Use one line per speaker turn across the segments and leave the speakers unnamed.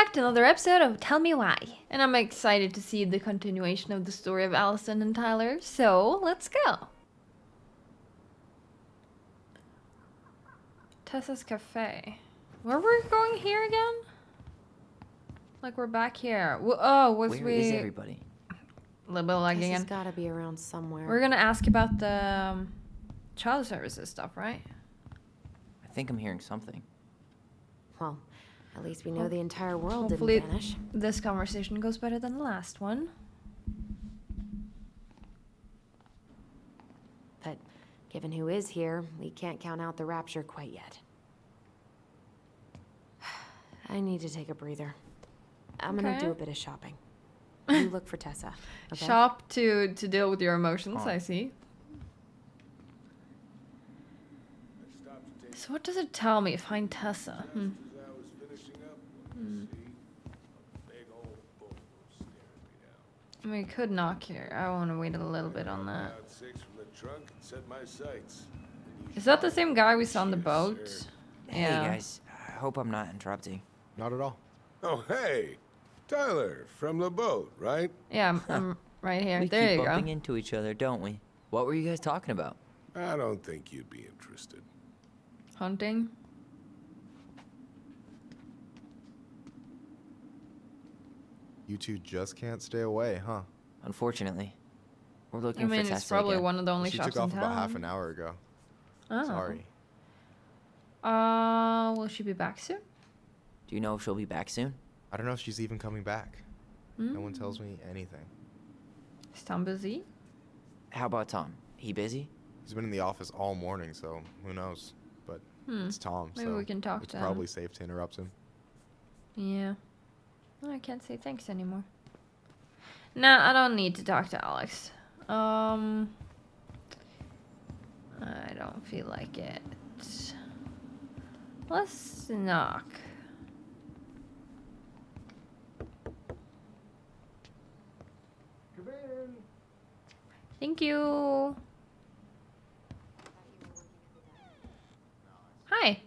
back to another episode of Tell Me Why. And I'm excited to see the continuation of the story of Allison and Tyler, so let's go. Tessa's Cafe. Where were we going here again? Like we're back here.
Where is everybody?
A little bit lagging
Tessa's
again.
gotta be around somewhere.
We're gonna ask about the child services stuff, right?
I think I'm hearing something.
Well, at least we know the entire world
Hopefully
didn't vanish.
this conversation goes better than the last one.
But given who is here, we can't count out the rapture quite yet. I need to take a breather. I'm gonna do a bit of shopping. You look for Tessa. Okay?
Shop to deal with your emotions, I see. So what does it tell me? Find Tessa. We could knock here. I want to wait a little bit on that. Is that the same guy we saw on the boat?
Hey guys, I hope I'm not interrupting.
Not at all.
Oh, hey. Tyler, from the boat, right?
Yeah, I'm right here.
We
There
keep
you go.
bumping into each other, don't we? What were you guys talking about?
I don't think you'd be interested.
Hunting.
You two just can't stay away, huh?
Unfortunately, we're
I
looking
mean,
for Tessa
it's probably
again.
one of the only
She
shops
took off
in
about
town.
half an hour ago.
Oh.
Sorry.
Will she be back soon?
Do you know if she'll be back soon?
I don't know if she's even coming back. No one tells me anything.
Is Tom busy?
How about Tom? He busy?
He's been in the office all morning, so who knows? But it's Tom,
Maybe
so
we can talk
it's
to him.
probably safe to interrupt him.
Yeah. Oh, I can't say thanks anymore. Nah, I don't need to talk to Alex. I don't feel like it. Let's knock.
Come in.
Thank you. Hi.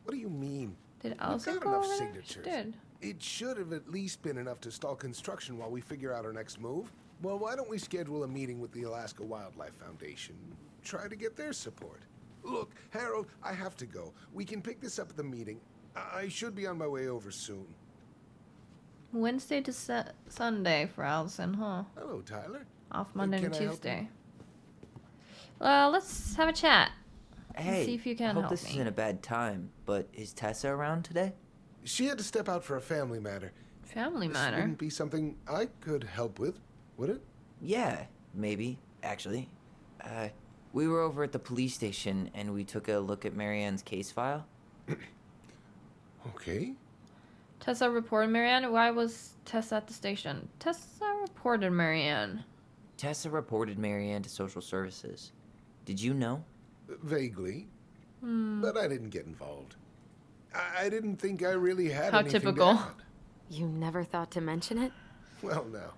What do you mean?
Did
We've
Allison
got
go
enough
over there? She
signatures.
did.
It should have at least been enough to stall construction while we figure out our next move. Well, why don't we schedule a meeting with the Alaska Wildlife Foundation? Try to get their support. Look, Harold, I have to go. We can pick this up at the meeting. I should be on my way over soon.
Wednesday to Sunday for Allison, huh?
Hello, Tyler.
Off Monday and
Can I help you?
Tuesday. Well, let's have a chat.
Hey,
see if you can
I hope
help
this
me.
isn't a bad time, but is Tessa around today?
She had to step out for a family matter.
Family
This
matter.
wouldn't be something I could help with, would it?
Yeah, maybe, actually. We were over at the police station and we took a look at Marianne's case file.
Okay.
Tessa reported Marianne. Why was Tessa at the station? Tessa reported Marianne.
Tessa reported Marianne to social services. Did you know?
Vaguely. But I didn't get involved. I didn't think I really had
How
anything
typical.
to add.
You never thought to mention it?
Well, no.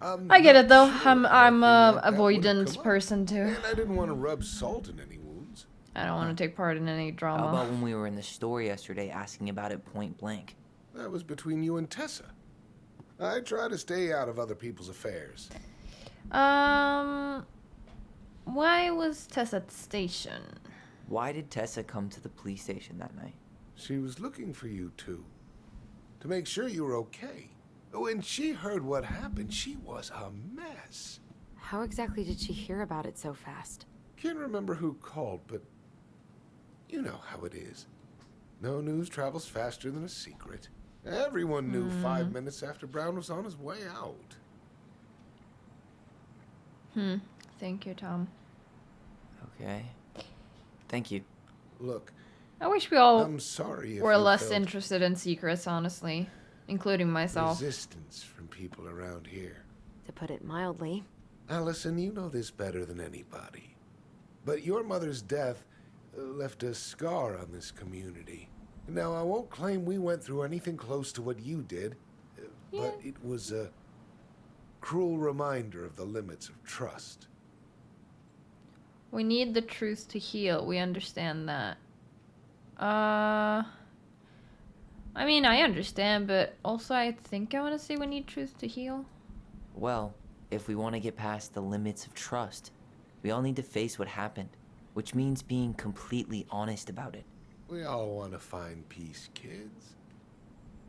I get it though.
Sure,
I'm
I feel
a
like that would've
avoidant
come up.
person too.
And I didn't want to rub salt in any wounds.
I don't want to take part in any
How
drama.
about when we were in the store yesterday asking about it point blank?
That was between you and Tessa. I try to stay out of other people's affairs.
Why was Tessa at the station?
Why did Tessa come to the police station that night?
She was looking for you two. To make sure you were okay. When she heard what happened, she was a mess.
How exactly did she hear about it so fast?
Can't remember who called, but you know how it is. No news travels faster than a secret. Everyone knew 5 minutes after Brown was on his way out.
Thank you, Tom.
Okay. Thank you.
Look,
I wish we all
I'm sorry if
were
you
less
felt
interested in secrets, honestly, including myself.
resistance from people around here.
To put it mildly.
Allison, you know this better than anybody. But your mother's death left a scar on this community. Now, I won't claim we went through anything close to what you did, but it was a cruel reminder of the limits of trust.
We need the truth to heal. We understand that. I mean, I understand, but also I think I want to say we need truth to heal.
Well, if we want to get past the limits of trust, we all need to face what happened, which means being completely honest about it.
We all want to find peace, kids.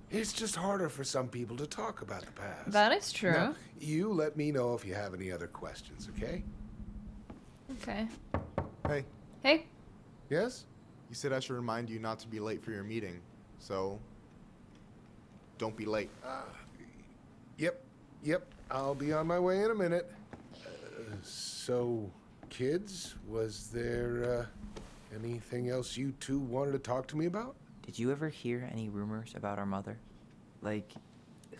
It's just harder for some people to talk about the past.
That is true.
Now, you let me know if you have any other questions, okay?
Okay.
Hey,
Hey.
Yes?
you said I should remind you not to be late for your meeting, so don't be late.
Yep. I'll be on my way in a minute. So, kids, was there anything else you two wanted to talk to me about?
Did you ever hear any rumors about our mother? Like,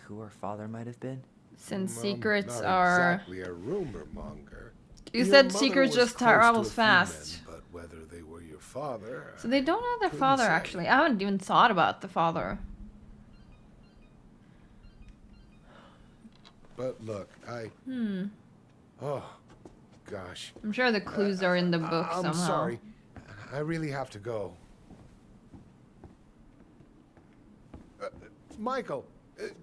who our father might have been?
Since
Well,
secrets
not
are...
exactly a rumor monger.
You
Your
said
mother
secrets
was
just
close to a
travels
few
fast.
men, but whether they were your father...
So they don't have their
couldn't
father,
say.
actually. I haven't even thought about the father.
But look, Oh, gosh.
I'm sure the clues are in the book
I'm
somehow.
sorry. I really have to go. Michael,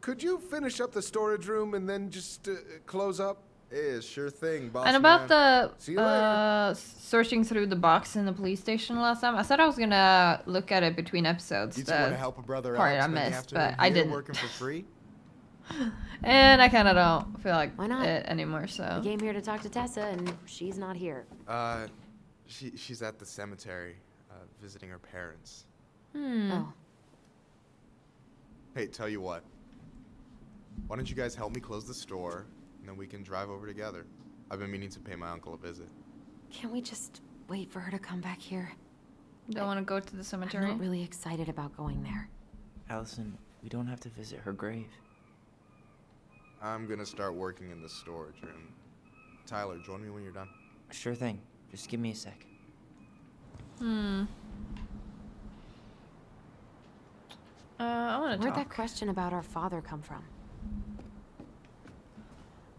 could you finish up the storage room and then just close up?
Yeah, sure thing, boss
And about
man.
See
the
you later.
searching through the box in the police station last time, I said I was gonna look at it between episodes.
You two want to help a brother
part
out
I
spend the
missed,
afternoon
but I
here
didn't.
working for free?
And I kind of don't feel like
Why not?
it anymore, so.
We came here to talk to Tessa, and she's not here.
She's at the cemetery, visiting her parents.
Oh,
Hey, tell you what. Why don't you guys help me close the store, and then we can drive over together. I've been meaning to pay my uncle a visit.
can't we just wait for her to come back here?
Don't want to go to the
I'm
cemetery.
not really excited about going there.
Allison, we don't have to visit her grave.
I'm gonna start working in the storage room. Tyler, join me when you're done.
Sure thing. Just give me a sec.
I want to
Where'd
talk.
that question about our father come from?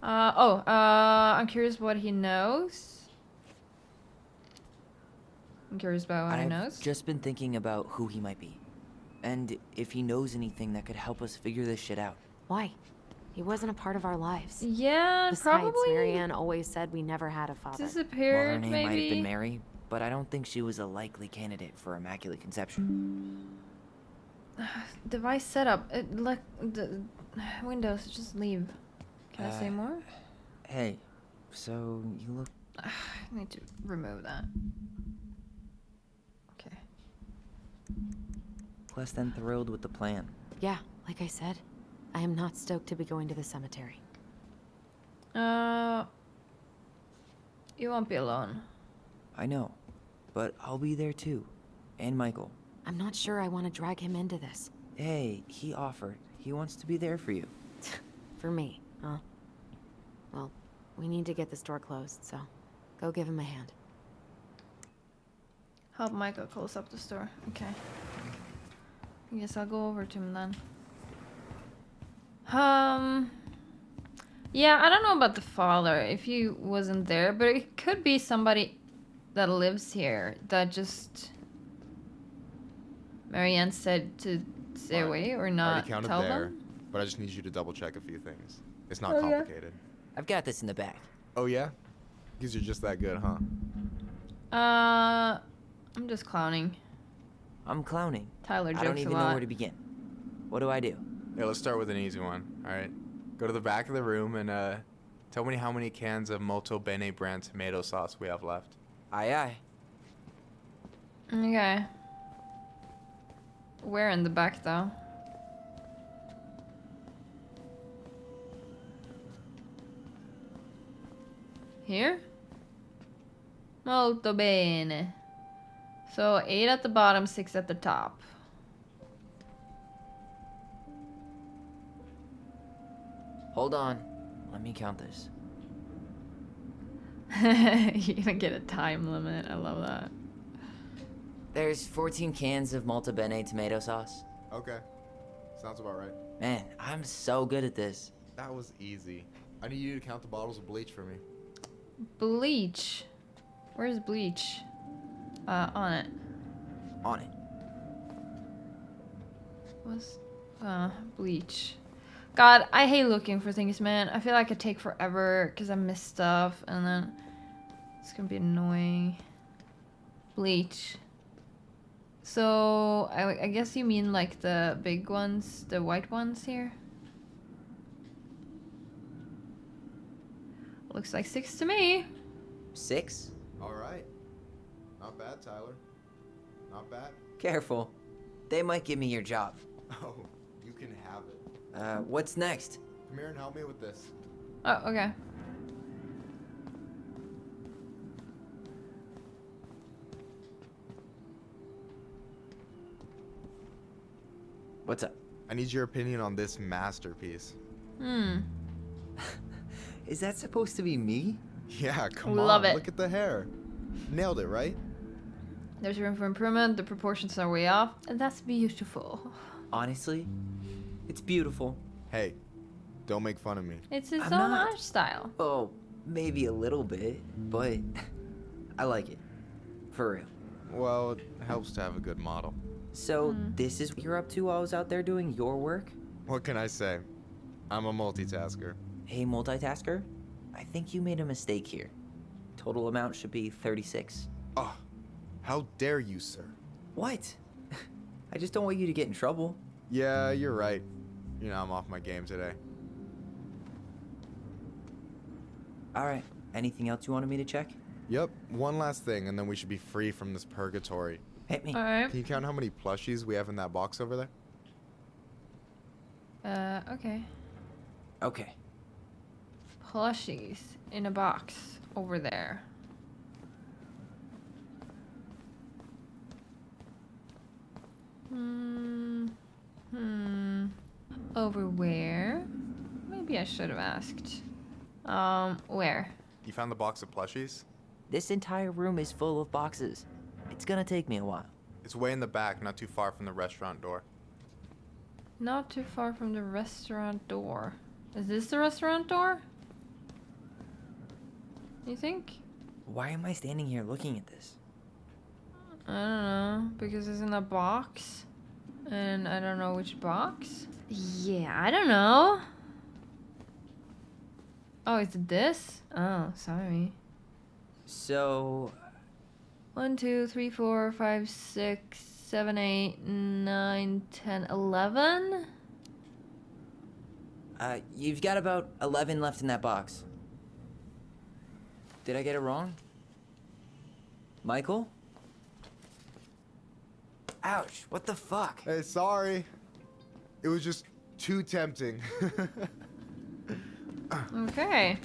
I'm curious what he knows. I'm curious about what he
I've
knows.
just been thinking about who he might be. And if he knows anything that could help us figure this shit out.
Why? He wasn't a part of our lives.
Yeah,
Besides,
probably
Marianne always said we never had a father.
Well, her
disappeared,
name might have
maybe.
been Mary, but I don't think she was a likely candidate for Immaculate Conception.
Device setup. Look, the Windows. Just leave. Can I say more?
Hey, so you look...
I need to remove that. Okay.
less than thrilled with the plan.
Yeah, like I said, I am not stoked to be going to the cemetery.
You won't be alone.
I know, but I'll be there too. And Michael.
I'm not sure I want to drag him into this.
Hey, he offered. He wants to be there for you.
For me, huh? Well, we need to get the store closed, so go give him a hand.
Help Michael close up the store. Okay. I guess I'll go over to him then. Yeah, I don't know about the father, if he wasn't there, but it could be somebody that lives here that just... Marianne said to stay away or
I
not
already counted
tell
there,
them.
but I just need you to double check a few things. It's not complicated.
I've got this in the back.
Oh yeah? Because you're just that good, huh?
I'm just clowning.
I'm clowning.
Tyler jokes
I don't even
a
know
lot.
where to begin. What do I do?
Yeah, let's start with an easy one, alright? Go to the back of the room and tell me how many cans of Molto Bene brand tomato sauce we have left.
Aye aye.
Okay. Where in the back though? Here? Molto bene. So 8 at the bottom, 6 at the top.
Hold on. Let me count this.
You're gonna get a time limit. I love that.
There's 14 cans of Malta Bene tomato sauce.
Okay. Sounds about right.
Man, I'm so good at this.
That was easy. I need you to count the bottles of bleach for me.
Bleach. Where's bleach? On it.
On it.
Was bleach. God, I hate looking for things, man. I feel like it take forever because I miss stuff, and then it's gonna be annoying. Bleach. So I guess you mean like the big ones, the white ones here. Looks like 6 to me.
6?
All right. Not bad, Tyler. Not bad.
Careful. They might give me your job.
Oh, you can have it.
What's next?
Come here and help me with this.
Oh, okay.
What's up?
I need your opinion on this masterpiece.
Is that supposed to be me?
Yeah, come
Love
on.
it.
Look at the hair. Nailed it, right?
There's room for improvement. The proportions are way off, and that's beautiful.
Honestly, it's beautiful.
Hey, don't make fun of me.
It's his
I'm
own
not.
art style.
Oh, maybe a little bit, but I like it. For real.
Well, it helps to have a good model.
So, this is what you're up to while I was out there doing your work?
What can I say? I'm a multitasker.
Hey, multitasker, I think you made a mistake here. Total amount should be 36.
Oh, how dare you, sir?
What? I just don't want you to get in trouble.
Yeah, you're right. You know, I'm off my game today.
Alright, anything else you wanted me to check?
Yep, one last thing, and then we should be free from this purgatory.
Hit me.
Alright.
Can you count how many plushies we have in that box over there?
Okay.
Okay.
Plushies in a box over there. Over where? Maybe I should have asked. Where?
You found the box of plushies?
This entire room is full of boxes. It's gonna take me a while.
It's way in the back, not too far from the restaurant door.
Not too far from the restaurant door. Is this the restaurant door? You think?
Why am I standing here looking at this?
I don't know. Because it's in a box. And I don't know which box. Yeah, I don't know. Oh, is it this? Oh, sorry.
So,
1, 2, 3, 4, 5, 6, 7, 8, 9, 10, 11?
you've got about 11 left in that box. Did I get it wrong? Michael? Ouch, what the fuck?
Hey, sorry. It was just too tempting.
Okay.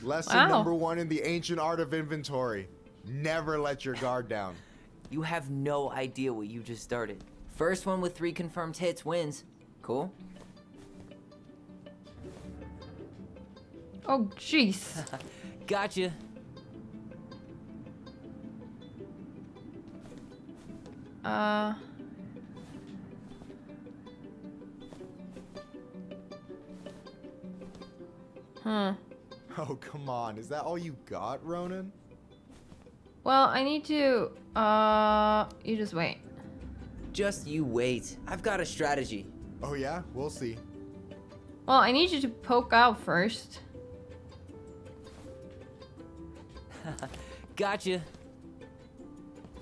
Lesson
Wow.
number 1 in the ancient art of inventory. Never let your guard down.
You have no idea what you just started. First one with 3 confirmed hits wins. Cool?
Oh, jeez.
Gotcha.
Huh.
Oh, come on. Is that all you got, Ronan?
Well, I need to, you just wait.
Just you wait. I've got a strategy.
Oh, yeah? We'll see.
Well, I need you to poke out first.
Gotcha.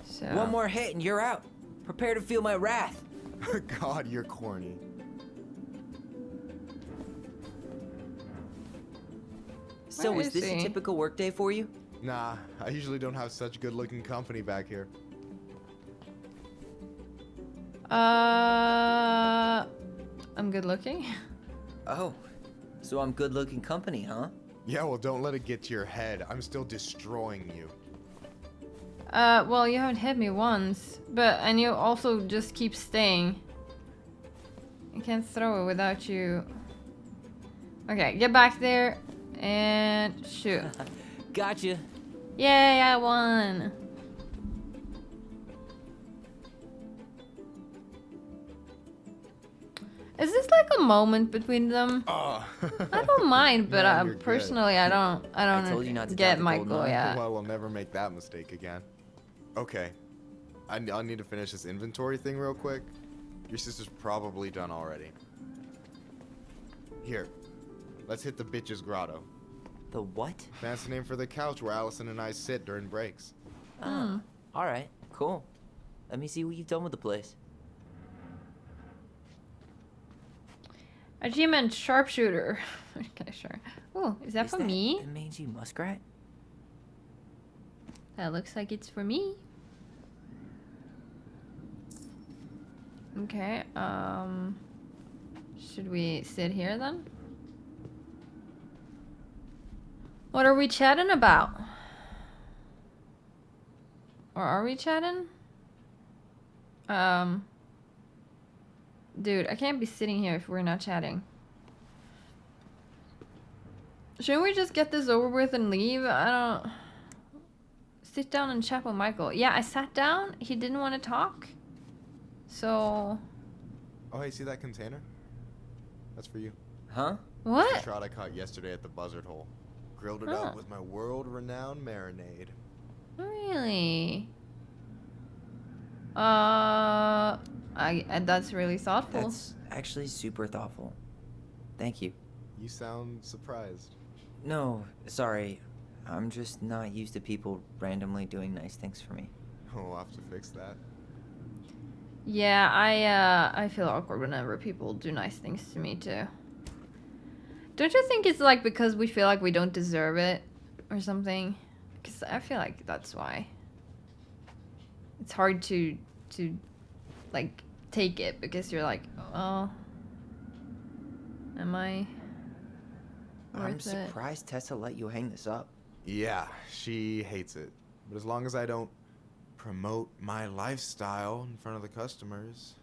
So.
One more hit and you're out. Prepare to feel my wrath.
God, you're corny.
So,
Where
is
is
this a
he?
typical workday for you?
Nah, I usually don't have such good-looking company back here.
I'm good looking.
Oh, so I'm good looking company, huh?
Yeah, well, don't let it get to your head. I'm still destroying you.
Well, you haven't hit me once, and you also just keep staying. I can't throw it without you. Okay, get back there and shoot.
Gotcha.
Yay, I won. Is this like a moment between them?
Oh.
I don't mind, but
No, you're good.
personally, I don't
told you not to
get
doubt the
Michael
golden eye.
yet.
Well, we'll never make that mistake again. Okay. I'll need to finish this inventory thing real quick. Your sister's probably done already. Here, let's hit the bitch's grotto.
The what?
Fancy name for the couch where Allison and I sit during breaks.
Ah, alright, cool. Let me see what you've done with the place.
Achievement sharpshooter. Okay, sure. Oh, is that for me?
A mangy muskrat?
That looks like it's for me. Okay, should we sit here then? What are we chatting about? Or are we chatting? Dude, I can't be sitting here if we're not chatting. Shouldn't we just get this over with and leave? I don't... Sit down and chat with Michael. Yeah, I sat down. He didn't want to talk. So...
Oh, hey, see that container? That's for you.
Huh?
What?
The trout I caught yesterday at the buzzard hole. Grilled it up with my world-renowned marinade.
Really? That's really thoughtful.
That's actually super thoughtful. Thank you.
You sound surprised.
No, sorry. I'm just not used to people randomly doing nice things for me.
Oh, we'll have to fix that.
Yeah, I feel awkward whenever people do nice things to me too. Don't you think it's like because we feel like we don't deserve it or something? Because I feel like that's why. It's hard to like take it because you're like, oh, am I
I'm
worth it?
surprised Tessa let you hang this up.
Yeah, she hates it. But as long as I don't promote my lifestyle in front of the customers,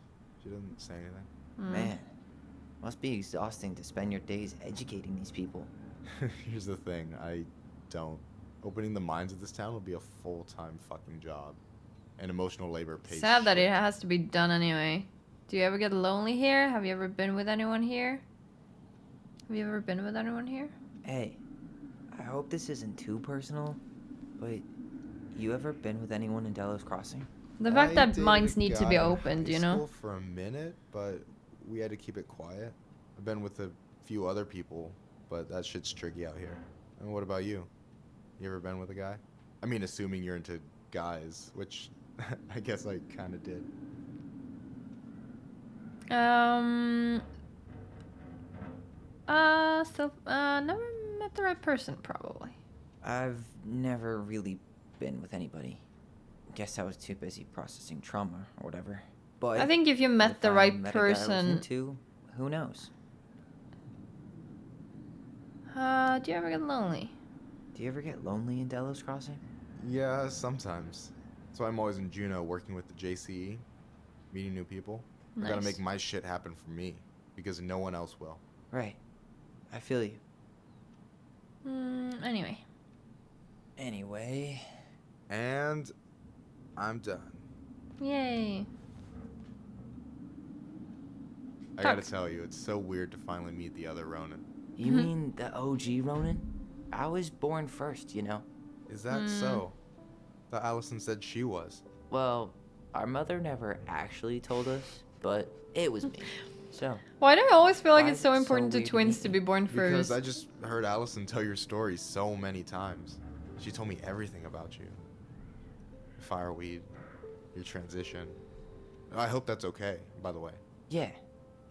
she doesn't say anything.
Man, must be exhausting to spend your days educating these people.
Here's the thing, I don't. Opening the mines of this town will be a full-time fucking job. And emotional labor pays
Sad that
shit.
it has to be done anyway. Do you ever get lonely here? Have you ever been with anyone here? Have you ever been with anyone here?
Hey, I hope this isn't too personal, but you ever been with anyone in Delos Crossing?
The fact
I
that
dated
mines
a
need to
guy
be
in
opened,
high
you know?
school for a minute, but we had to keep it quiet. I've been with a few other people, but that shit's tricky out here. And what about you? You ever been with a guy? I mean, assuming you're into guys, which I guess I kind of did.
Never met the right person, probably.
I've never really been with anybody. Guess I was too busy processing trauma or whatever. But
I think if you met
if
the
I
right
met a guy I was
person...
into, who knows?
Do you ever get lonely?
Do you ever get lonely in Delos Crossing?
Yeah, sometimes. So I'm always in Juneau working with the JCE, meeting new people. I gotta
Nice.
make my shit happen for me, because no one else will.
Right. I feel you.
Anyway.
Anyway,
And I'm done.
Yay.
I gotta tell you, it's so weird to finally meet the other Ronin.
you mean the OG Ronin? I was born first, you know.
Is that so? Thought Allison said she was.
Well, our mother never actually told us, but it was me. So,
Why do I always feel like
Why
it's
is
so
it so
important to
weird to
twins
meet
to
me?
be born
Because
first?
I just heard Allison tell your story so many times. She told me everything about you. Fireweed, your transition. I hope that's okay, by the way.
yeah,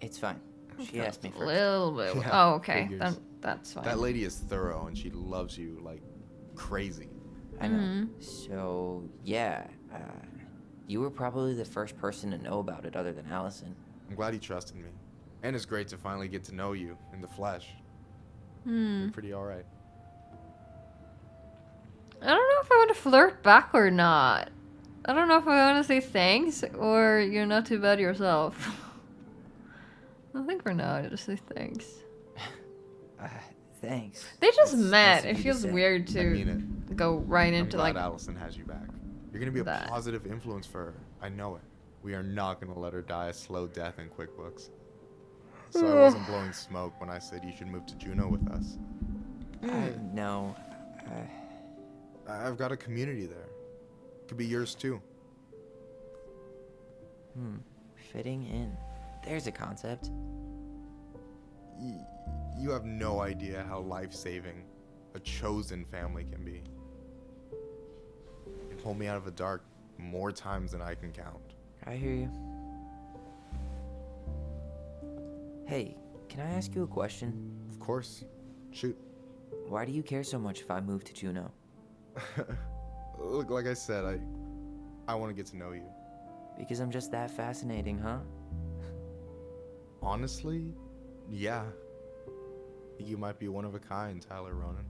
it's fine. She asked me
A
first.
little bit.
Yeah,
Oh, okay.
figures.
That's fine.
That lady is thorough and she loves you like crazy.
I know. So, yeah, you were probably the first person to know about it other than Allison.
I'm glad he trusted me. And it's great to finally get to know you in the flesh. You're pretty alright.
I don't know if I want to flirt back or not. I don't know if I want to say thanks or you're not too bad yourself. I think for now, I just say thanks.
Thanks.
They just
That's
met.
nice of
It
you to
feels
say.
weird
I mean
to
it.
go right
I'm
into
glad
like.
Allison has you back. You're gonna be a
that.
positive influence for her. I know it. We are not gonna let her die a slow death in QuickBooks. So I wasn't blowing smoke when I said you should move to Juneau with us.
No.
I've got a community there. Could be yours too.
Fitting in. There's a concept.
You have no idea how life-saving a chosen family can be. It pulled me out of the dark more times than I can count.
I hear you. Hey, can I ask you a question?
Of course. Shoot.
Why do you care so much if I move to Juneau?
Look, like I said, I want to get to know you.
Because I'm just that fascinating, huh?
Honestly, yeah. You might be one of a kind, Tyler Ronan.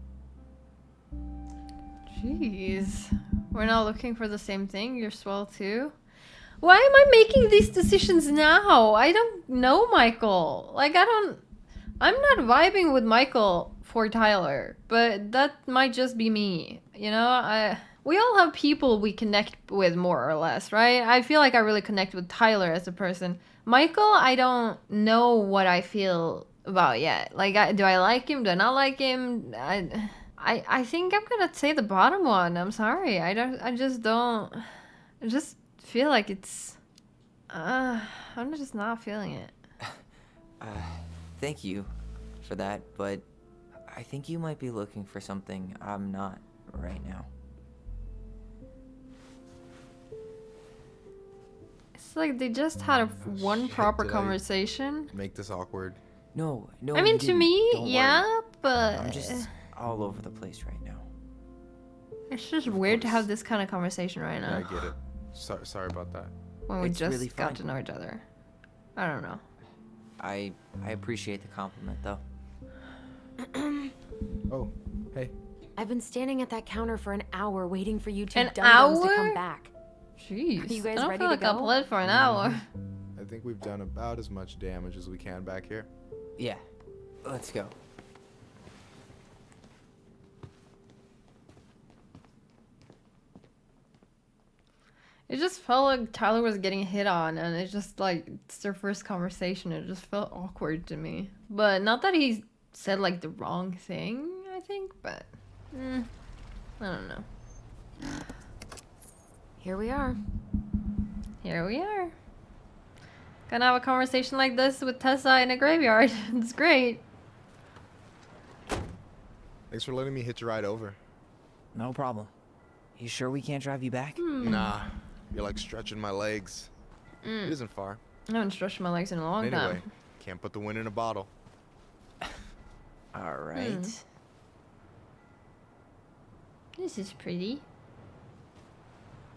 Jeez. We're not looking for the same thing. You're swell too. Why am I making these decisions now? I don't know Michael. Like, I'm not vibing with Michael for Tyler, but that might just be me. You know, we all have people we connect with more or less, right? I feel like I really connect with Tyler as a person. Michael, I don't know what I feel about yet. Like, do I like him? Do I not like him? I think I'm gonna say the bottom one. I'm sorry. I just don't. I just feel like it's. I'm just not feeling it.
Thank you for that, but I think you might be looking for something I'm not right now.
It's like they just had one
Shit,
proper
did I
conversation.
Make this awkward.
No,
I mean,
you
to
didn't.
me,
Don't worry.
yeah, but
I'm just all over the place right now.
it's just weird to have this kind of conversation right
Yeah, I
now
get it. Sorry about that.
when we
It's
just
really
got
fine.
to know each other. I don't know.
I appreciate the compliment, though.
Oh, hey.
I've been standing at that counter for an hour waiting for you two
An
dum-dums to
hour?
come back.
Jeez,
you guys
I don't
ready
feel
to
like I'll
go?
play for an hour.
I think we've done about as much damage as we can back here.
Yeah, let's go.
It just felt like Tyler was getting hit on, and it's just like it's their first conversation. It just felt awkward to me. But not that he said like the wrong thing, I think, but I don't know.
Here we are.
Here we are. Gonna have a conversation like this with Tessa in a graveyard. It's great.
Thanks for letting me hitch a ride over.
No problem. You sure we can't drive you back?
Nah, you're like stretching my legs. It isn't far.
I haven't stretched my legs in a long
Anyway,
time.
can't put the wind in a bottle.
All right.
This is pretty.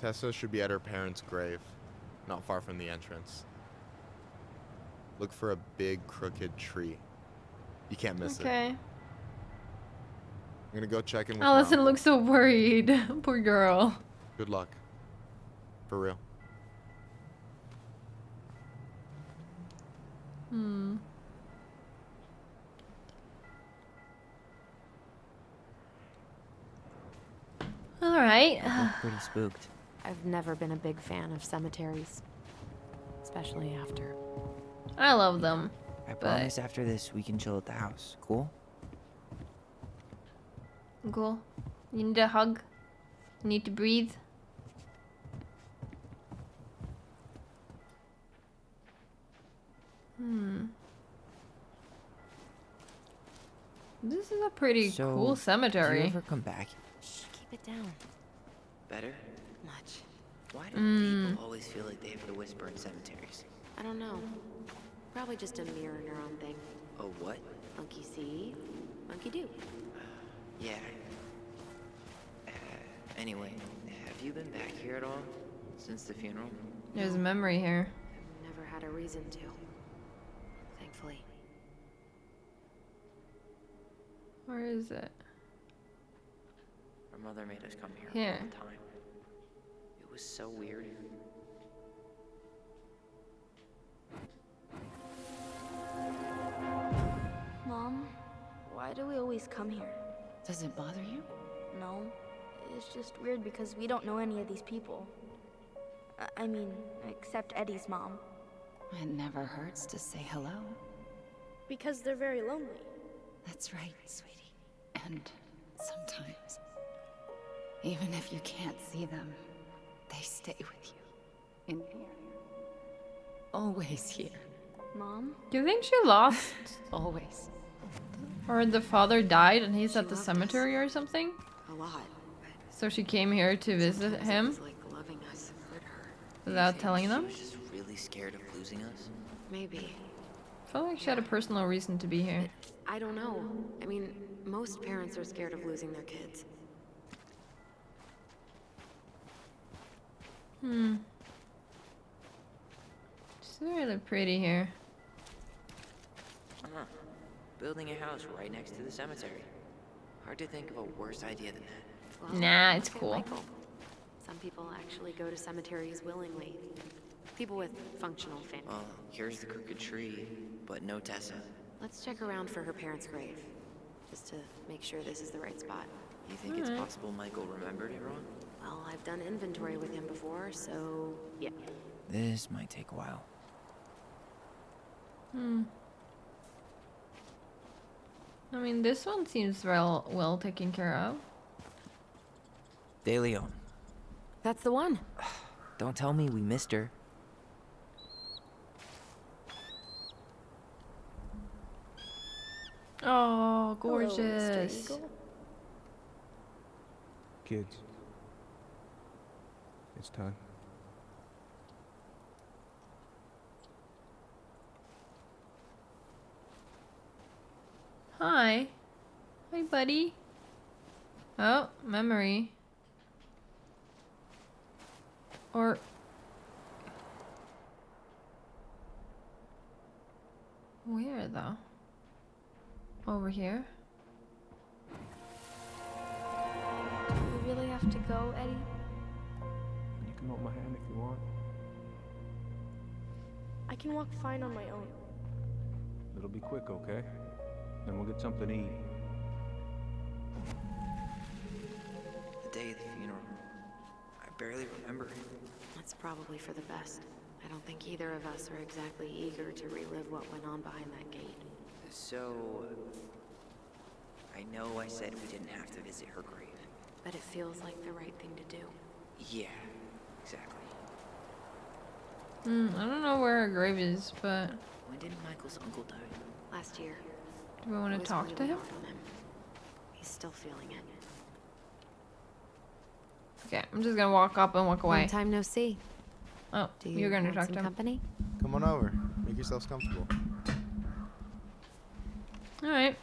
Tessa should be at her parents' grave, not far from the entrance. Look for a big crooked tree. You can't miss it.
Okay.
I'm gonna go check in with
Allison
Mom.
looks so worried. Poor girl.
Good luck. For real.
All right.
Look pretty spooked.
I've never been a big fan of cemeteries. Especially after.
I love them.
I promise after this we can chill at the house. Cool?
Cool. You need a hug? You need to breathe? This is a pretty
So,
cool
Do
cemetery.
you ever come back?
Shh, keep it down.
Better?
Much.
Why do people always feel like they have to whisper in cemeteries?
I don't know. Probably just a mirror neuron thing.
Oh, what?
Monkey see, monkey do.
Yeah. Anyway, have you been back here at all since the funeral?
There's a memory here.
I've never had a reason to. Thankfully.
Where is it?
Our mother made us come here
Here.
all the time. It was so weird.
Mom, why do we always come here?
Does it bother you?
No, it's just weird because we don't know any of these people. I mean, except Eddie's mom.
It never hurts to say hello.
Because they're very lonely.
That's right, sweetie. And sometimes, even if you can't see them, they stay with you in here. always here.
Mom?
Do you think she lost?
Always.
Or the father died and he's
She
at the
loved us.
cemetery or something?
A lot.
So she came here to visit
Sometimes it
him
was like loving us hurt her.
without telling
She
them?
was just really scared of losing us.
Maybe.
I felt like she had a personal reason to be here.
I don't know. I mean, most parents are scared of losing their kids.
It's really pretty here.
Huh. Building a house right next to the cemetery. Hard to think of a worse idea than that.
Well,
Nah, it's
look at
cool.
Michael. Some people actually go to cemeteries willingly. People with functional families.
Well, here's the crooked tree, but no Tessa.
Let's check around for her parents' grave, just to make sure this is the right spot.
You think it's possible Michael remembered it wrong?
Well, I've done inventory with him before, so yeah.
This might take a while.
I mean, this one seems well taken care of.
De Leon.
That's the one.
Don't tell me we missed her.
Oh,
Hello, Mr.
gorgeous.
Eagle.
Kids. It's time.
Hi. Hi, buddy. Oh, memory. Or... Where, though? Over here?
Do we really have to go, Eddie?
You can hold my hand if you want.
I can walk fine on my own.
It'll be quick, okay? Then we'll get something to eat.
The day of the funeral. I barely remember it.
That's probably for the best. I don't think either of us are exactly eager to relive what went on behind that gate.
So... I know I said we didn't have to visit her grave.
But it feels like the right thing to do.
Yeah, exactly.
I don't know where her grave is, but
When did Michael's uncle die?
Last year.
do we want
It
to
was
talk to
really
him?
hard on him. He's still feeling it.
Okay, I'm just gonna walk up and walk away.
Long time no see.
Oh,
Do you
you're gonna
want
talk
some
to him.
company?
Come on over. Make yourselves comfortable.
Alright.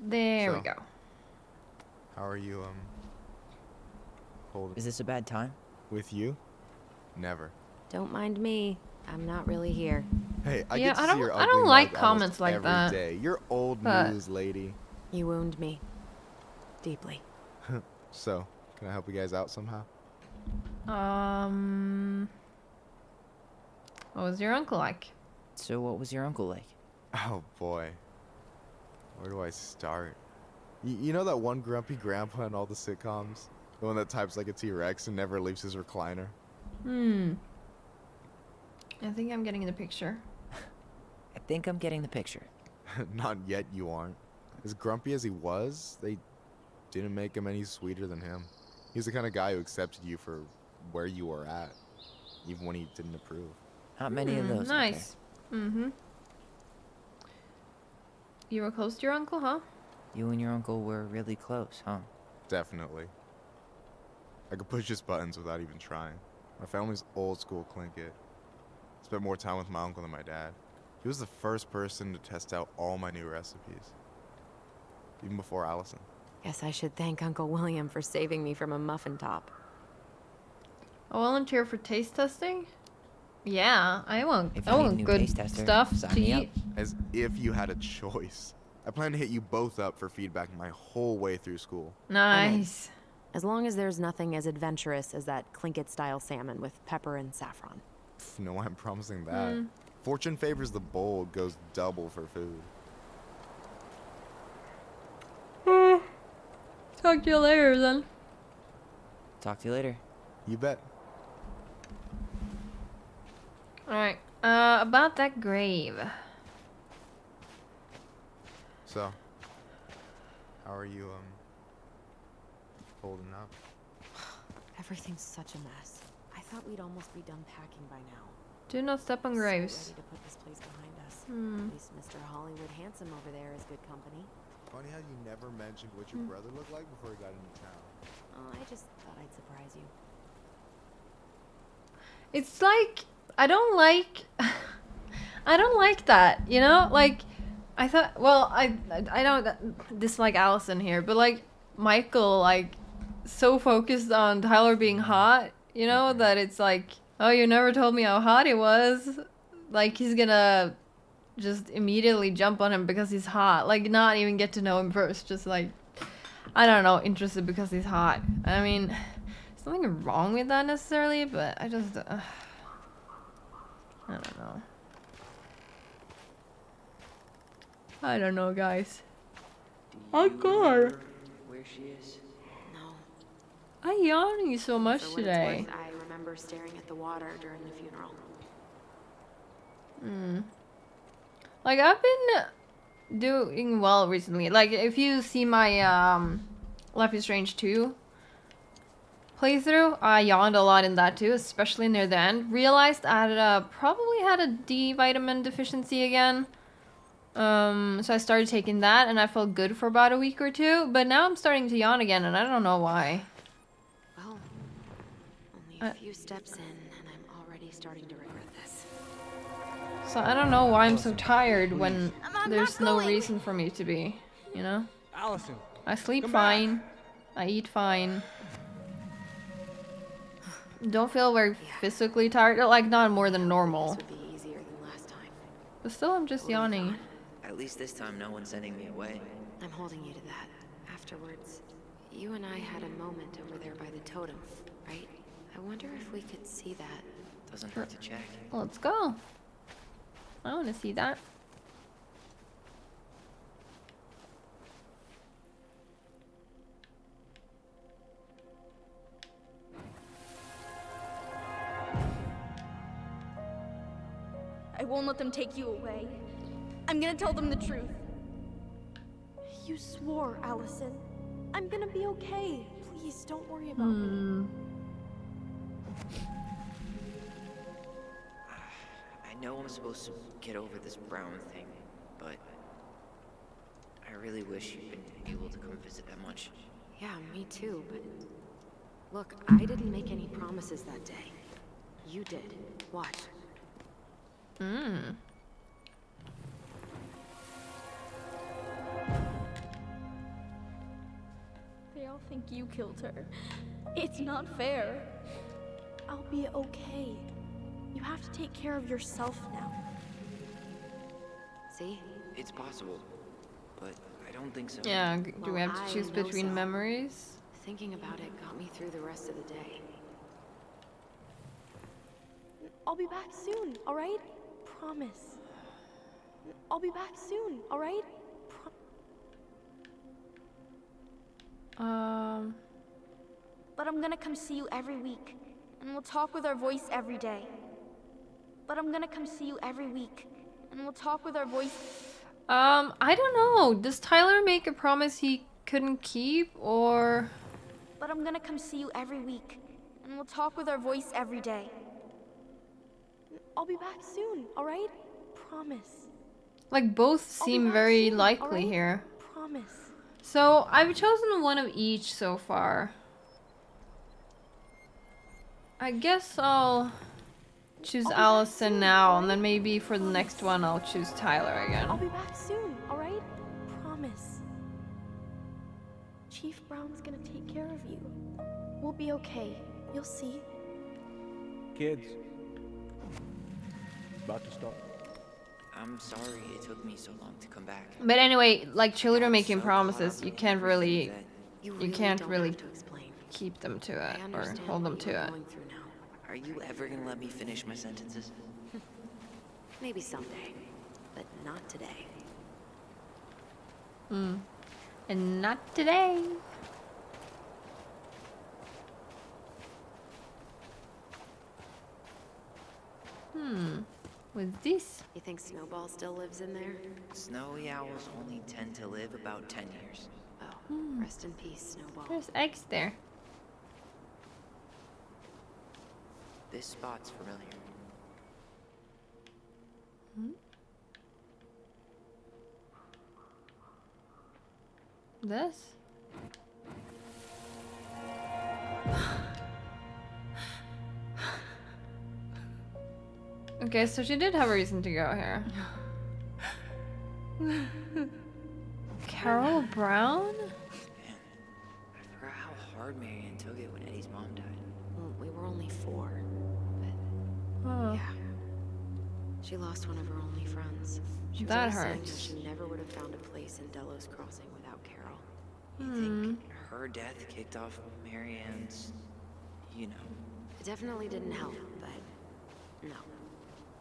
There we
So.
go.
How are you, holding
Is this a bad time?
with you? Never.
Don't mind me. I'm not really here.
Hey, I
Yeah,
get to
I
see
don't-
your
I
ugly
don't
mug
like
almost
comments like
every
that.
day. You're old
But-
news, lady.
You wound me. Deeply.
So, can I help you guys out somehow?
What was your uncle like?
So what was your uncle like?
Oh boy. Where do I start? You know that one grumpy grandpa in all the sitcoms? The one that types like a T-Rex and never leaves his recliner?
I think I'm getting the picture.
I think I'm getting the picture.
Not yet, you aren't. As grumpy as he was, they didn't make him any sweeter than him. He's the kind of guy who accepted you for where you were at, even when he didn't approve.
Not many of those. out there.
Nice. You were close to your uncle, huh?
You and your uncle were really close, huh?
Definitely. I could push his buttons without even trying. My family's old school Clinkit. Spent more time with my uncle than my dad. He was the first person to test out all my new recipes. Even before Allison.
Guess I should thank Uncle William for saving me from a muffin top.
A volunteer for taste testing? Yeah, I want,
If
I
you need a
want
new
good
taste tester,
stuff
sign
to
me up.
eat.
As if you had a choice. I plan to hit you both up for feedback my whole way through school.
Nice.
As long as there's nothing as adventurous as that Clinkit-style salmon with pepper and saffron.
Pff, no, I'm promising that. Fortune favors the bold, goes double for food.
Talk to you later then.
Talk to you later.
You bet.
Alright, about that grave.
So, how are you, holding up?
Everything's such a mess. I thought we'd almost be done packing by now.
Do not step on
So
graves.
ready to put this place behind us.
Hmm.
At least Mr. Hollywood Handsome over there is good company.
Funny how you never mentioned what your brother looked like before he got into town.
Oh, I just thought I'd surprise you.
It's like I don't like I don't like that, you know? Like I thought well, I don't dislike Allison here, but like Michael like so focused on Tyler being hot, you know, that it's like, oh, you never told me how hot he was. Like he's gonna just immediately jump on him because he's hot. Like not even get to know him first, just like I don't know, interested because he's hot. I mean, there's nothing wrong with that necessarily, but I just I don't know. I don't know, guys. Oh god.
Where she is?
No.
I'm yawning so much
For what it's
today.
worth, I remember staring at the water during the funeral.
Like I've been doing well recently. Like if you see my Life is Strange 2 playthrough, I yawned a lot in that too, especially near the end. Realized I had probably had a D vitamin deficiency again. So I started taking that and I felt good for about a week or two, but now I'm starting to yawn again and I don't know why.
Well, only a few steps in and I'm already starting to regret this.
So I don't know why I'm so tired when
I'm
there's
not
no
going.
reason for me to be, you know?
Allison.
I sleep
Come back.
fine. I eat fine. Don't feel very physically tired. Like not more than normal.
This would be easier than last time.
But still I'm just yawning.
At least this time no one's sending me away.
I'm holding you to that. Afterwards, you and I had a moment over there by the totem, right? I wonder if we could see that.
Doesn't hurt to check.
Let's go. I want to see that.
I won't let them take you away. I'm gonna tell them the truth. You swore, Allison. I'm gonna be okay. Please, don't worry about me.
I know I'm supposed to get over this Brown thing, but I really wish you'd been able to come visit that much.
Yeah, me too, but... Look, I didn't make any promises that day. You did. Watch.
They all think you killed her. It's not fair. I'll be okay. You have to take care of yourself now.
See?
It's possible, but I don't think so.
Yeah, do we
Well,
have to
I
choose
know
between
so.
memories?
Thinking about it got me through the rest of the day.
I'll be back soon, alright? Promise. I'll be back soon, alright? But I'm gonna come see you every week, and we'll talk with our voice every day. But I'm gonna come see you every week, and we'll talk with our voice.
I don't know. Does Tyler make a promise he couldn't keep, or...
But I'm gonna come see you every week, and we'll talk with our voice every day. I'll be back soon, alright? Promise.
Like, both
I'll be
seem
back
very
soon,
likely
alright?
here.
Promise.
So, I've chosen one of each so far. I guess I'll choose
I'll be back
Allison
soon,
now, and
alright?
then maybe for the next one I'll choose Tyler
I'll
again.
be back soon, alright? Promise. Chief Brown's gonna take care of you. We'll be okay. You'll see.
Kids. About to start.
I'm sorry it took me so long to come back.
But anyway, like children
Got
making
so caught
promises,
up
you
in
can't
everything
really
that-
You can't
don't
really
have to explain.
keep them to
I
it or
understand
hold them
what
to
you're
it.
going through now.
Are you ever gonna let me finish my sentences?
Maybe someday, but not today.
And not today. What's this?
You think Snowball still lives in there?
Snowy owls only tend to live about 10 years.
Oh, rest in peace, Snowball.
There's eggs there.
This spot's familiar.
This? Okay, so she did have a reason to go here. Carol Brown?
Man, I forgot how hard Marianne took it when Eddie's mom died.
Well, we were only 4, but
Oh,
yeah. She lost one of her only friends. She was
that
always saying
hurts.
how she never would have found a place in Delos Crossing without Carol.
You think her death kicked off Marianne's, you know.
It definitely didn't help, but no.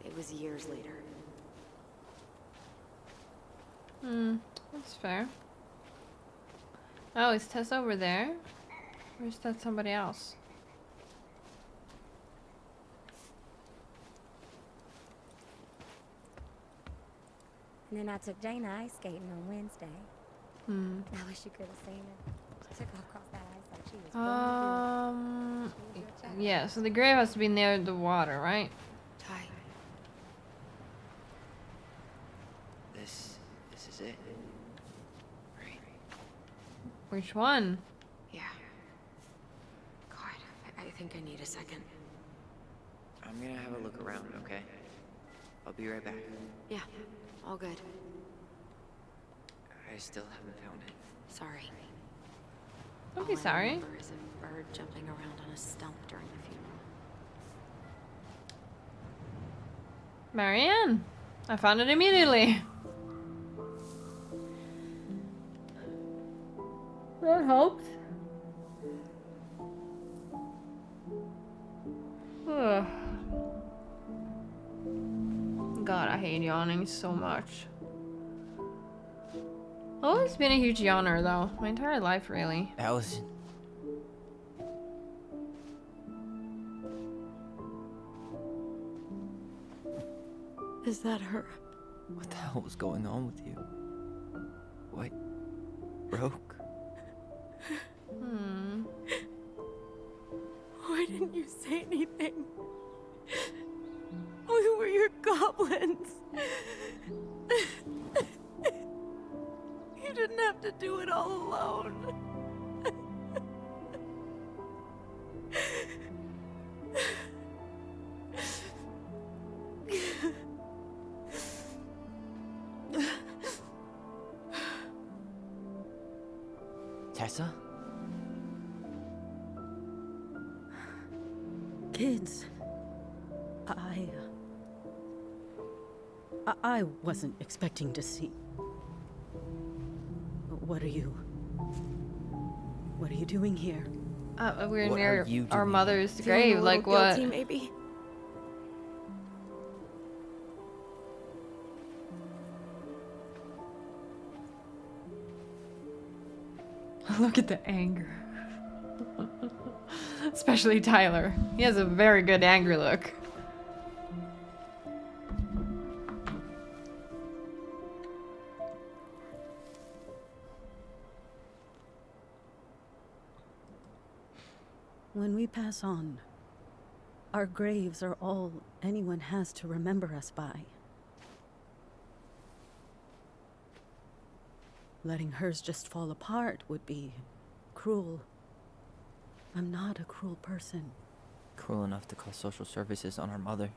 It was years later.
That's fair. Oh, is Tess over there? Or is that somebody else?
And then I took Jaina ice skating on Wednesday. I wish you could have seen her. She took off across that ice like she was going through.
Yeah, so the grave has to be near the water, right?
Ty,
This is it. Right?
Which one?
yeah. God, I think I need a second.
I'm gonna have a look around, okay? I'll be right back.
Yeah, all good.
I still haven't found it.
Sorry.
Don't
All
be
I
sorry.
remember is a bird jumping around on a stump during the funeral.
Marianne! I found it immediately. That helps. Ugh. God, I hate yawning so much. I've always been a huge yawner, though. My entire life, really.
Allison.
Is that her?
What the hell was going on with you? What broke?
Why didn't you say anything? We were your goblins. You didn't have to do it all alone.
Tessa?
Kids, I wasn't expecting to see. What are you doing here?
We're
What
near
are you
our
doing?
mother's
Feeling
grave.
a
Like
little
what?
guilty, maybe.
Look at the anger. Especially Tyler. He has a very good angry look.
When we pass on, our graves are all anyone has to remember us by. Letting hers just fall apart would be cruel. I'm not a cruel person.
Cruel enough to call social services on our mother.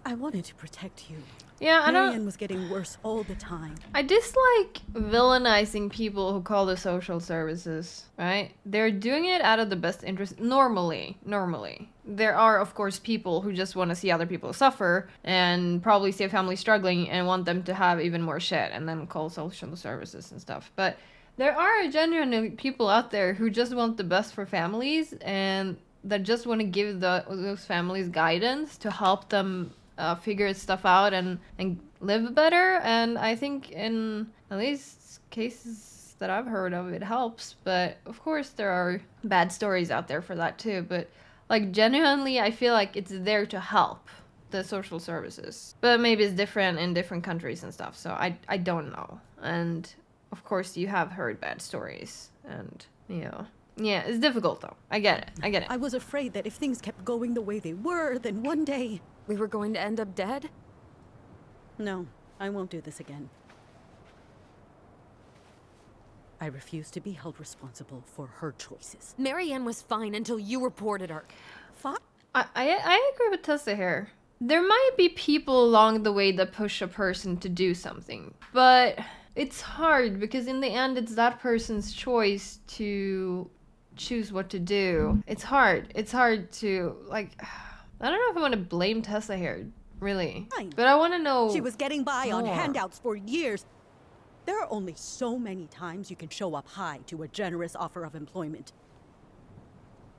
I wanted to protect you.
Yeah, I don't.
Marianne was getting worse all the time.
I dislike villainizing people who call the social services, right? They're doing it out of the best interest. Normally. There are, of course, people who just want to see other people suffer and probably see a family struggling and want them to have even more shit and then call social services and stuff. But there are genuinely people out there who just want the best for families and that just want to give those families guidance to help them figure stuff out and live better. And I think in at least cases that I've heard of, it helps. But of course, there are bad stories out there for that too. But like genuinely, I feel like it's there to help the social services. But maybe it's different in different countries and stuff. So I don't know. And of course, you have heard bad stories and, you know, Yeah, it's difficult though. I get it. I get it.
I was afraid that if things kept going the way they were, then one day...
We were going to end up dead?
No, I won't do this again. I refuse to be held responsible for her choices.
Marianne was fine until you reported her.
Fine?
I agree with Tessa here. There might be people along the way that push a person to do something, but it's hard because in the end it's that person's choice to choose what to do. It's hard. It's hard to, like, I don't know if I want to blame Tessa here, really.
Fine.
But I want to know.
She was getting by on
more.
handouts for years. There are only so many times you can show up high to a generous offer of employment.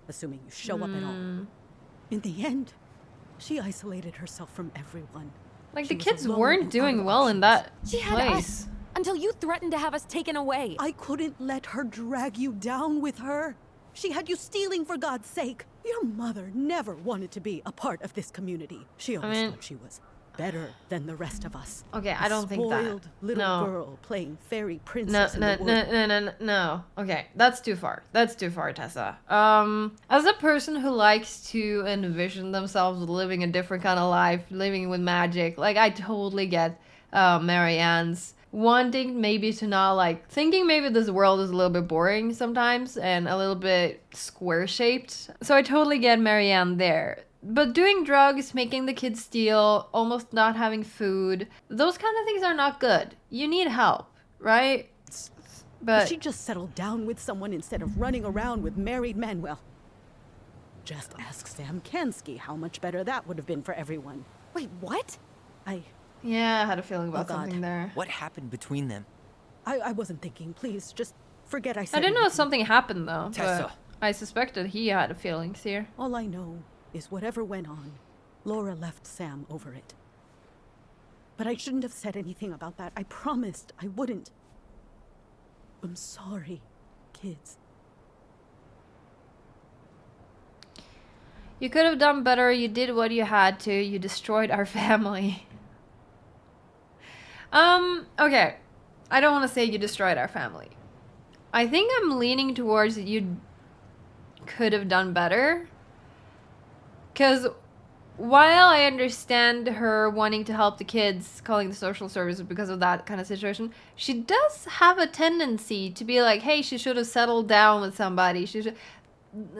Assuming you show up at all. In the end, she isolated herself from everyone.
Like,
She
the
was
kids
alone
weren't
and
doing
out of
well in
options.
that
She had
place.
us until you threatened to have us taken away.
I couldn't let her drag you down with her. She had you stealing for God's sake. Your mother never wanted to be a part of this community. She always
mean-
thought she was better than the rest of us.
Okay, I don't think that.
Spoiled little
No.
girl playing fairy
No,
princess in
no,
the
no,
woods.
no. Okay, that's too far. That's too far, Tessa. As a person who likes to envision themselves living a different kind of life, living with magic, like, I totally get Marianne's wanting maybe to not, like, thinking maybe this world is a little bit boring sometimes and a little bit square-shaped. So I totally get Marianne there. But doing drugs, making the kids steal, almost not having food, those kind of things are not good. You need help, right?
If
But
she just settled down with someone instead of running around with married men, well, just ask Sam Kansky how much better that would have been for everyone.
Wait, what?
yeah, I had a feeling about
Oh, God.
something there.
What happened between them?
I wasn't thinking. Please, just forget I
I
said
didn't know
anything.
something happened though.
Tessa.
But I suspected he had feelings here.
All I know is whatever went on, Laura left Sam over it. But I shouldn't have said anything about that. I promised I wouldn't. I'm sorry, kids.
You could have done better. You did what you had to. You destroyed our family. Okay. I don't want to say you destroyed our family. I think I'm leaning towards you could have done better. Because while I understand her wanting to help the kids, calling the social services because of that kind of situation, she does have a tendency to be like, hey, she should have settled down with somebody. She should,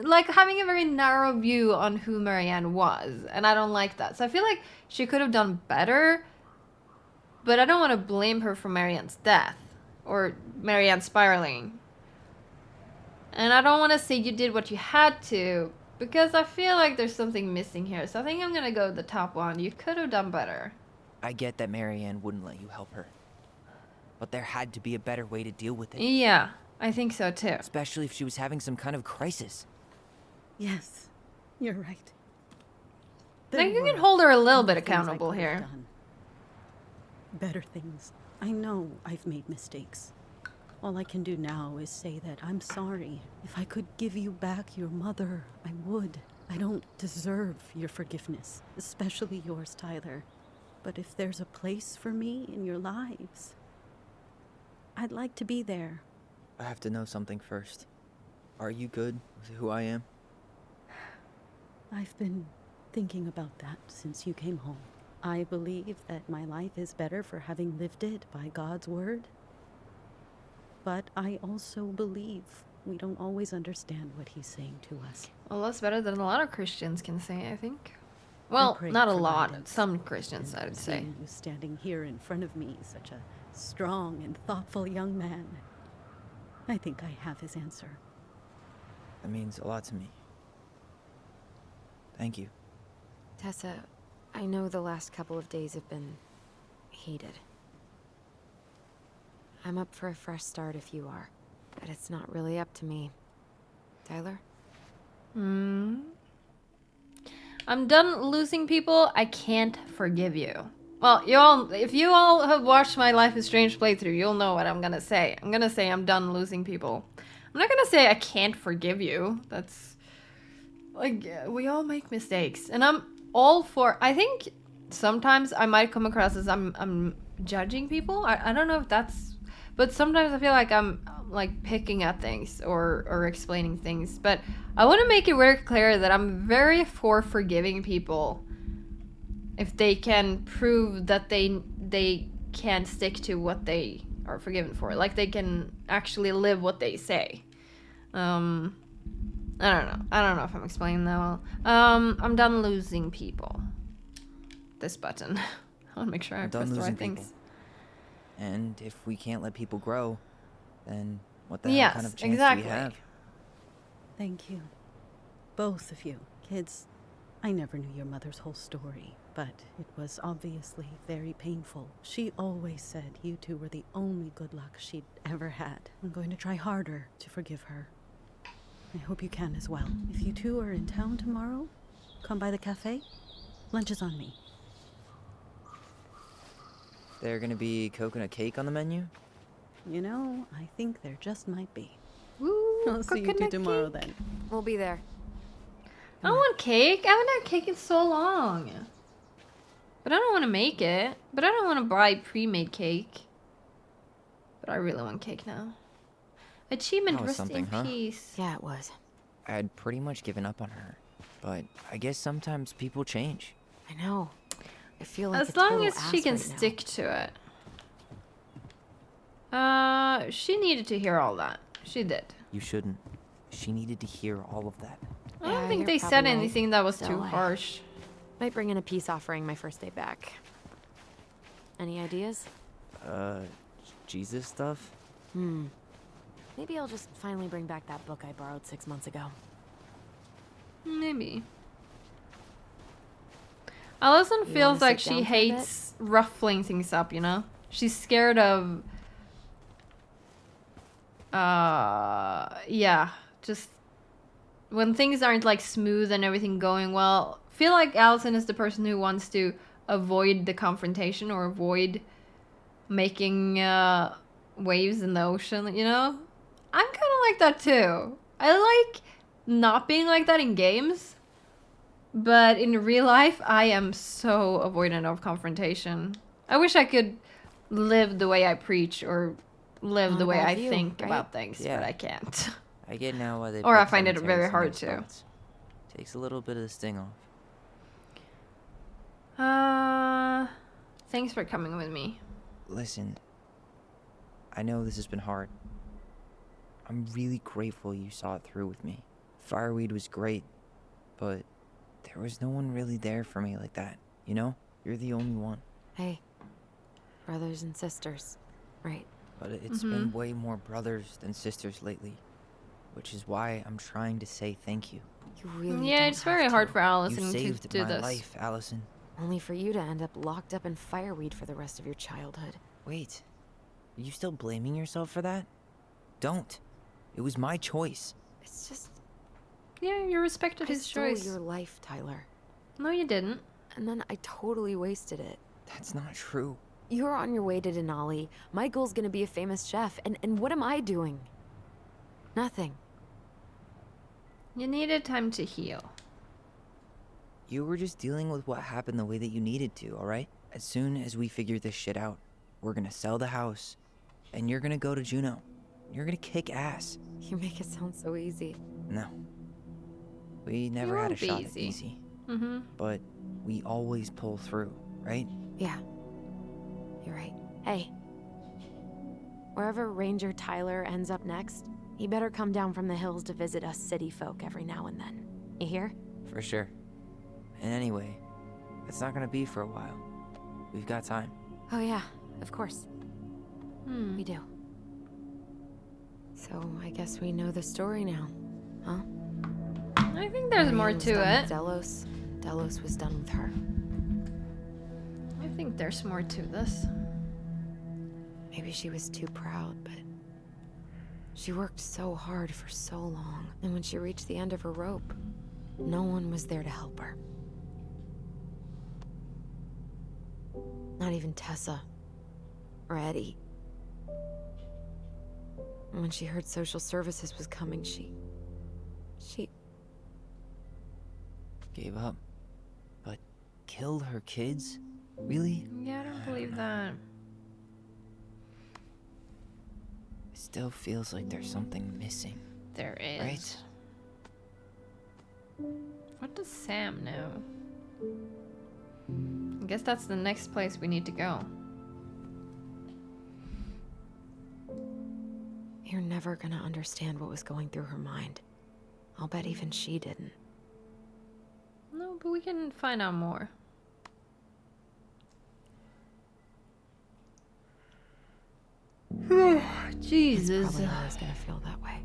like, having a very narrow view on who Marianne was. And I don't like that. So I feel like she could have done better. But I don't want to blame her for Marianne's death. Or Marianne spiraling. And I don't want to say you did what you had to. Because I feel like there's something missing here. So I think I'm going to go with the top one. You could have done better.
I get that Marianne wouldn't let you help her. But there had to be a better way to deal with it.
Yeah, I think so too.
Especially if she was having some kind of crisis.
Yes, you're right.
Like, you
There
can
were
hold her a little bit
things I
accountable
could have
here.
done. Better things. I know I've made mistakes. All I can do now is say that I'm sorry. If I could give you back your mother, I would. I don't deserve your forgiveness, especially yours, Tyler. But if there's a place for me in your lives, I'd like to be there.
I have to know something first. Are you good with who I am?
I've been thinking about that since you came home. I believe that my life is better for having lived it by God's word. But I also believe we don't always understand what he's saying to us.
Well, that's better than a lot of Christians can say, I think. Well,
prayed
not a
for
lot.
guidance.
Some Christians, I would say.
Seeing you standing here in front of me, such a strong and thoughtful young man, I think I have his answer.
That means a lot to me. Thank you.
Tessa, I know the last couple of days have been heated. I'm up for a fresh start if you are, but it's not really up to me. Tyler?
I'm done losing people. I can't forgive you. Well, if you all have watched my Life is Strange playthrough, you'll know what I'm gonna say. I'm gonna say I'm done losing people. I'm not gonna say I can't forgive you. That's, like, we all make mistakes. And I'm all for, I think sometimes I might come across as I'm judging people. I don't know if that's, but sometimes I feel like I'm like picking at things or explaining things. But I want to make it very clear that I'm very for forgiving people if they can prove that they can stick to what they are forgiven for. Like they can actually live what they say. I don't know. I don't know if I'm explaining that well. I'm done losing people. This button. I want to make sure I
I'm
press
done
the
losing
right
people.
things.
And if we can't let people grow, then what the hell
Yes,
kind of chance
exactly.
do we have?
Thank you. Both of you. Kids, I never knew your mother's whole story, but it was obviously very painful. She always said you two were the only good luck she'd ever had. I'm going to try harder to forgive her. I hope you can as well. If you two are in town tomorrow, come by the cafe. Lunch is on me.
There gonna be coconut cake on the menu?
You know, I think there just might be.
Woo,
I'll see you two
coconut
tomorrow
cake.
then.
We'll be there.
I want cake. I haven't had cake in so long. But I don't want to make it. But I don't want to buy pre-made cake. But I really want cake now. Achievement,
That was
rest
something,
in
huh?
peace.
Yeah, it was.
I had pretty much given up on her. But I guess sometimes people change.
I know. I feel like
As
a
long
total
as she
ass
can
right now.
stick to it. She needed to hear all that. She did.
You shouldn't. She needed to hear all of that.
I don't
Yeah,
think
you're
they
probably
said
right.
anything that was
Still,
too
I
harsh.
Might bring in a peace offering my first day back. Any ideas?
Jesus stuff?
Maybe I'll just finally bring back that book I borrowed 6 months ago.
Maybe. Allison
You
feels
wanna
like
sit
she
down for a bit?
hates ruffling things up, you know? She's scared of... yeah. Just... when things aren't, like, smooth and everything going well. I feel like Allison is the person who wants to avoid the confrontation or avoid making, waves in the ocean, you know? I'm kind of like that, too. I like not being like that in games. But in real life, I am so avoidant of confrontation. I wish I could live the way I preach or live
Not
the
a
way
bad
I
view,
think
right?
about things,
Yeah.
but I can't.
I get now why they
Or
put
I find it
cemeteries
very
in
hard
their
to.
spots. Takes a little bit of the sting off.
Thanks for coming with me.
Listen, I know this has been hard. I'm really grateful you saw it through with me. Fireweed was great, but there was no one really there for me like that, you know? You're the only one.
Hey, brothers and sisters, right?
But it's been way more brothers than sisters lately, which is why I'm trying to say thank you.
You really
Yeah,
don't
it's very
have
hard
to.
for
You
Allison to
saved
do
my
this.
life, Allison.
Only for you to end up locked up in fireweed for the rest of your childhood.
Wait, are you still blaming yourself for that? Don't. It was my choice.
It's just
Yeah, you respected
I
his
stole
choice.
your life, Tyler.
No, you didn't.
And then I totally wasted it.
That's not true.
You're on your way to Denali. My goal's gonna be a famous chef. And what am I doing? Nothing.
You needed time to heal.
You were just dealing with what happened the way that you needed to, alright? As soon as we figure this shit out, we're gonna sell the house, and you're gonna go to Juneau. You're gonna kick ass.
You make it sound so easy.
No. We never
It
had a
won't be
shot at
easy.
easy.
Mm-hmm.
But we always pull through, right?
Yeah. You're right. Hey. Wherever Ranger Tyler ends up next, he better come down from the hills to visit us city folk every now and then. You hear?
For sure. And anyway, it's not gonna be for a while. We've got time.
Oh yeah, of course.
Hmm.
We do. So I guess we know the story now, huh?
I think there's more
Marianne was
to
done
it.
with Delos. Delos was done with her.
I think there's more to this.
Maybe she was too proud, but she worked so hard for so long. And when she reached the end of her rope, no one was there to help her. Not even Tessa or Eddie. And when she heard social services was coming, she
Gave up. But killed her kids? Really?
Yeah, I don't believe that.
still feels like there's something missing.
There is.
Right?
What does Sam know? I guess that's the next place we need to go.
You're never gonna understand what was going through her mind. I'll bet even she didn't.
No, but we can find out more. Jesus.
It's probably always gonna feel that way.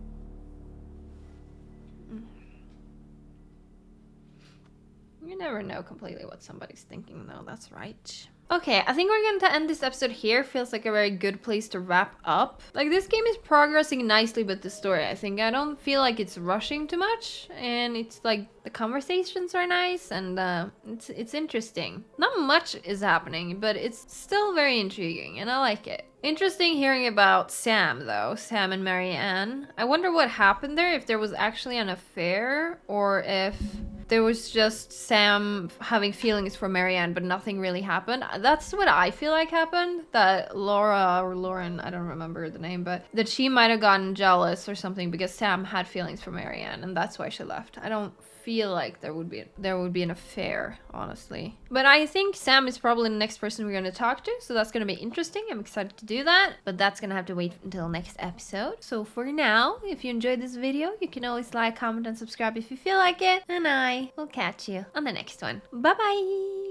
You never know completely what somebody's thinking, though. That's right. Okay, I think we're going to end this episode here. Feels like a very good place to wrap up. Like, this game is progressing nicely with the story, I think. I don't feel like it's rushing too much. And it's like, the conversations are nice and it's interesting. Not much is happening, but it's still very intriguing and I like it. Interesting hearing about Sam, though. Sam and Marianne. I wonder what happened there, if there was actually an affair or if there was just Sam having feelings for Marianne, but nothing really happened. That's what I feel like happened. That Laura or Lauren, I don't remember the name, but that she might have gotten jealous or something because Sam had feelings for Marianne, and that's why she left. I don't feel like there would be an affair, honestly. But I think Sam is probably the next person we're going to talk to, so that's going to be interesting. I'm excited to do that, but that's going to have to wait until next episode. So for now, if you enjoyed this video, you can always like, comment, and subscribe if you feel like it, and I will catch you on the next one. Bye bye!